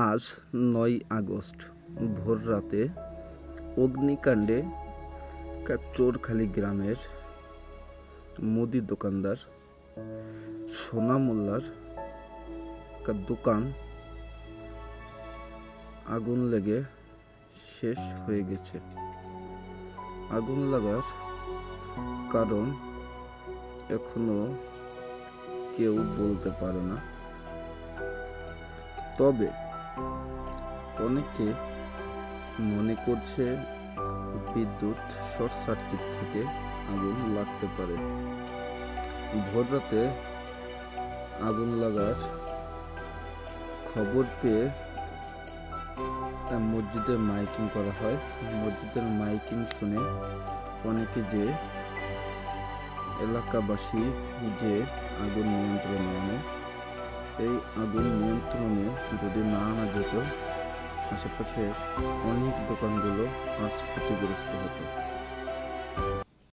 আজ ৯ আগস্ট ভোর রাতে অগ্নিকাণ্ডে চোরখালী গ্রামের মুদি দোকানদার সোনা মোল্লার দোকান আগুন লেগে শেষ হয়ে গেছে। আগুন লাগার কারণ এখনো কেউ বলতে পারে না, তবে অনেকে মনে করছে বিদ্যুৎ শর্ট সার্কিট থেকে আগুন লাগতে পারে। ভোর রাতে আগুন লাগার খবর পেয়ে মসজিদে মাইকিং করা হয়। মসজিদের মাইকিং শুনে অনেকে যে এলাকাবাসী যে আগুন নিয়ন্ত্রণে আনে, এই আগুন নিয়ন্ত্রণে যদি না আনা যেত আশেপাশের অনেক দোকানগুলো আজ ক্ষতিগ্রস্ত হতো।